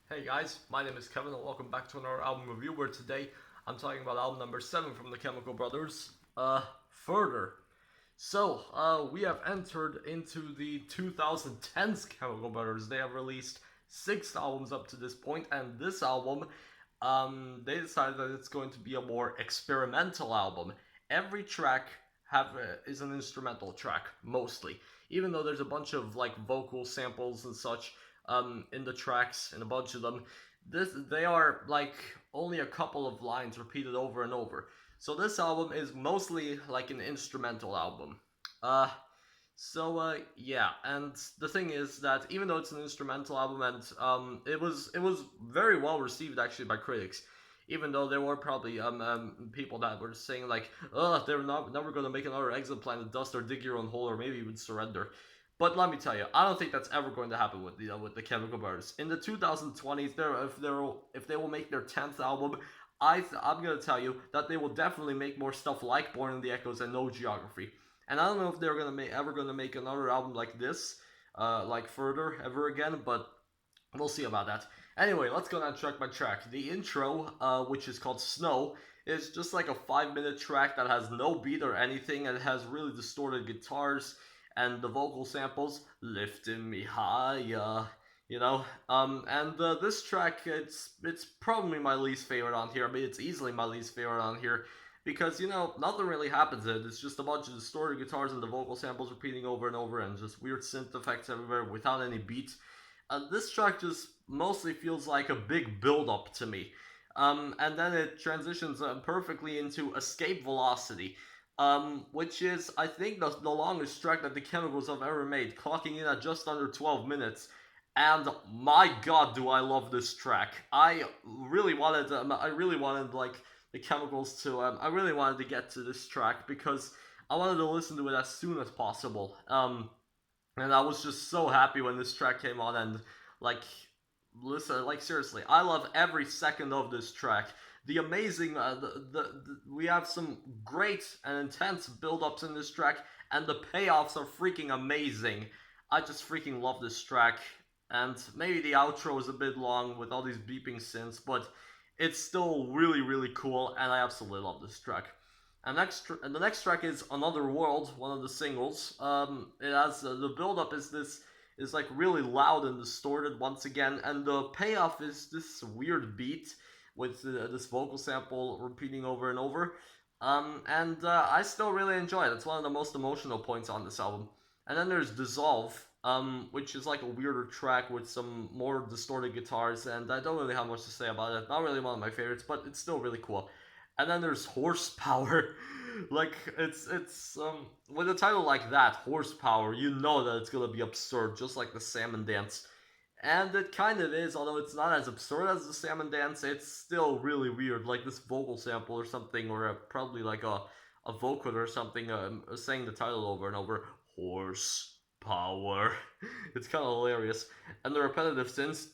Hey guys, my name is Kevin and welcome back to another album review where today I'm talking about album number 7 from the Chemical Brothers, Further. We have entered into the 2010s Chemical Brothers. They have released 6 albums up to this point, and this album, they decided that it's going to be a more experimental album. Every track is an instrumental track, mostly. Even though there's a bunch of like vocal samples and such, in the tracks, in a bunch of them. They are like only a couple of lines repeated over and over. So this album is mostly like an instrumental album. Uh, yeah, and the thing is that even though it's an instrumental album, and it was very well received actually by critics. Even though there were probably people that were saying like, "Oh, they're not never gonna make another Exit Planet Dust or Dig Your Own Hole or maybe even Surrender." But let me tell you, I don't think that's ever going to happen with the Chemical Brothers. In the 2020s, if they will make their 10th album, I'm gonna tell you that they will definitely make more stuff like Born in the Echoes and No Geography. And I don't know if they're ever gonna make another album like this, like Further ever again, but we'll see about that. Anyway, let's go down track by track. The intro, which is called Snow, is just like a 5 minute track that has no beat or anything, and it has really distorted guitars and the vocal samples lifting me higher. This track, it's probably my least favorite on here. I mean, it's easily my least favorite on here because nothing really happens in it. It's just a bunch of distorted guitars and the vocal samples repeating over and over, and just weird synth effects everywhere without any beat. This track just mostly feels like a big build up to me. And then it transitions perfectly into Escape Velocity, which is, I think, the longest track that the Chemicals have ever made, clocking in at just under 12 minutes. And my god, do I love this track! I really wanted like the Chemicals to, I really wanted to get to this track because I wanted to listen to it as soon as possible. And I was just so happy when this track came on, and like listen, like seriously, I love every second of this track. The amazing we have some great and intense build-ups in this track, and the payoffs are freaking amazing. I just freaking love this track. And maybe the outro is a bit long with all these beeping synths, but it's still really really cool, and I absolutely love this track. And the next track is Another World, one of the singles. It has the build up is like really loud and distorted once again, and the payoff is this weird beat with this vocal sample repeating over and over. I still really enjoy it. It's one of the most emotional points on this album. And then there's Dissolve, which is like a weirder track with some more distorted guitars, and I don't really have much to say about it. Not really one of my favorites, but it's still really cool. And then there's Horsepower. Like it's with a title like that, Horsepower, you know that it's gonna be absurd, just like the Salmon Dance. And it kind of is, although it's not as absurd as the Salmon Dance, it's still really weird, like this vocal sample or something, or probably like a vocal or something, saying the title over and over, Horsepower. It's kind of hilarious. And the repetitive synths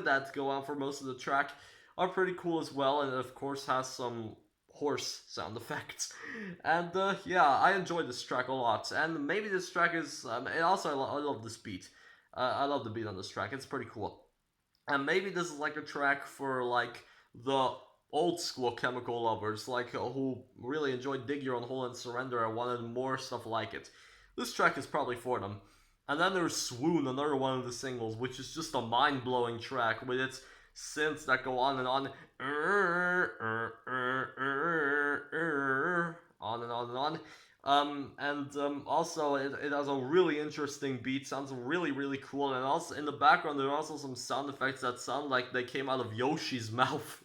that go on for most of the track are pretty cool as well, and of course has some horse sound effects. And yeah, I enjoy this track a lot. And maybe this track is, and also I love this beat. I love the beat on this track. It's pretty cool. And maybe this is like a track for like the old school Chemical lovers, like who really enjoyed Dig Your Own Hole and Surrender and wanted more stuff like it. This track is probably for them. And then there's Swoon, another one of the singles, which is just a mind blowing track with its synths that go on and on. On and on and on. Also, it has a really interesting beat, sounds really, really cool. And also, in the background, there are also some sound effects that sound like they came out of Yoshi's mouth.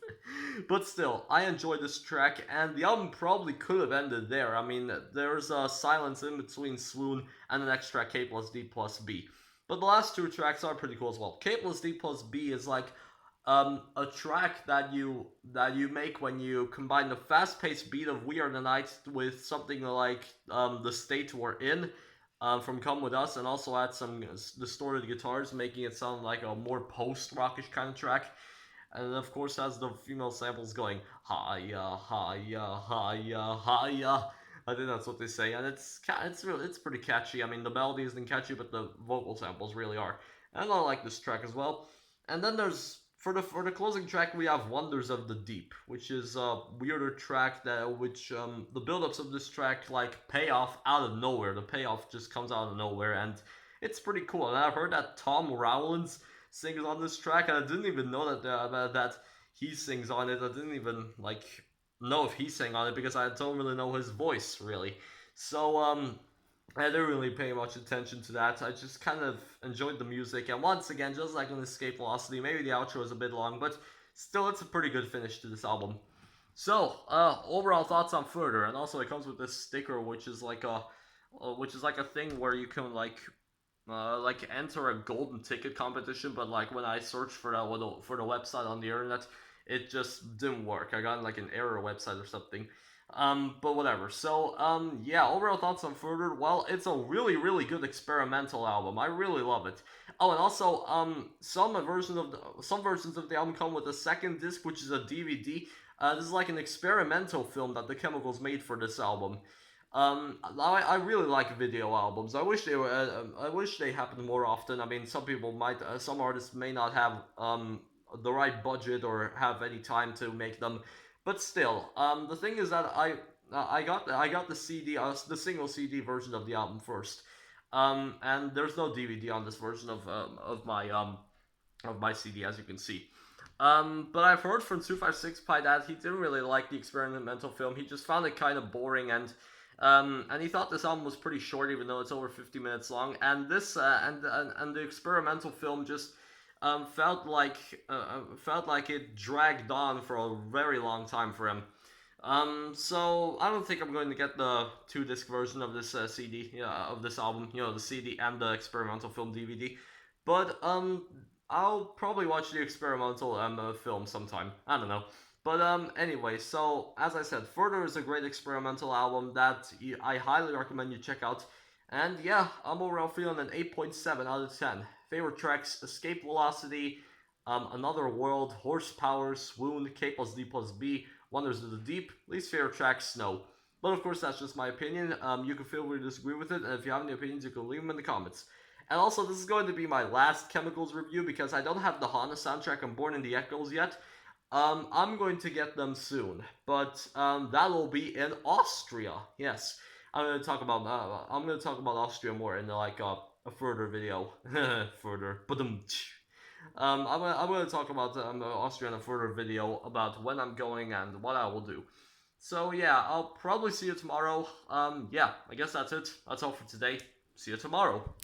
But still, I enjoy this track, and the album probably could have ended there. I mean, there's a silence in between Swoon and the next track, K+D+B. But the last two tracks are pretty cool as well. K+D+B is like a track that you make when you combine the fast-paced beat of "We Are the Night" with something like the state we're in from "Come with Us," and also add some distorted guitars, making it sound like a more post-rockish kind of track. And of course, has the female samples going "Hiya, hiya, hiya, hiya." I think that's what they say, and it's pretty catchy. I mean, the melody isn't catchy, but the vocal samples really are. and I like this track as well. And then there's for the closing track we have Wonders of the Deep, which is a weirder track that which the build-ups of this track like pay off out of nowhere. The payoff just comes out of nowhere, and it's pretty cool. And I've heard that Tom Rowlands sings on this track, and I didn't even know that he sings on it. I didn't even like know if he sang on it because I don't really know his voice really. So I didn't really pay much attention to that. I just kind of enjoyed the music, and once again, just like in Escape Velocity, maybe the outro is a bit long, but still, it's a pretty good finish to this album. So, overall thoughts on Further, and also it comes with this sticker, which is like a thing where you can like enter a golden ticket competition, but like when I searched for that for the website on the internet, it just didn't work. I got like an error website or something. But whatever. So, yeah, overall thoughts on Further. Well, it's a really, really good experimental album. I really love it. Oh, and also, some versions of the album come with a second disc, which is a DVD. This is like an experimental film that the Chemicals made for this album. I really like video albums. I wish they happened more often. I mean, some artists may not have the right budget or have any time to make them, but still, the thing is that I got the single CD version of the album first, and there's no DVD on this version of my CD, as you can see. But I've heard from 256 Pi that he didn't really like the experimental film. He just found it kind of boring, and he thought this album was pretty short, even though it's over 50 minutes long. And this and the experimental film just felt like it dragged on for a very long time for him. So I don't think I'm going to get the two disc version of this CD, yeah, of this album. You know, the CD and the experimental film DVD. But I'll probably watch the experimental film sometime. I don't know. But anyway, so as I said, Further is a great experimental album that I highly recommend you check out. And yeah, I'm overall feeling an 8.7 out of 10. Favorite tracks: Escape Velocity, Another World, Horsepower, Swoon, K+D+B, Wonders of the Deep. Least favorite track: Snow. But of course, that's just my opinion. You can feel free to disagree with it, and if you have any opinions, you can leave them in the comments. And also, this is going to be my last Chemicals review because I don't have the Hana soundtrack on Born in the Echoes yet. I'm going to get them soon, but that'll be in Austria. Yes, I'm going to talk about Austria more in like a further video. Further, but I'm gonna talk about Austria in a further video about when I'm going and what I will do. So yeah, I'll probably see you tomorrow. Yeah, I guess that's it. That's all for today. See you tomorrow.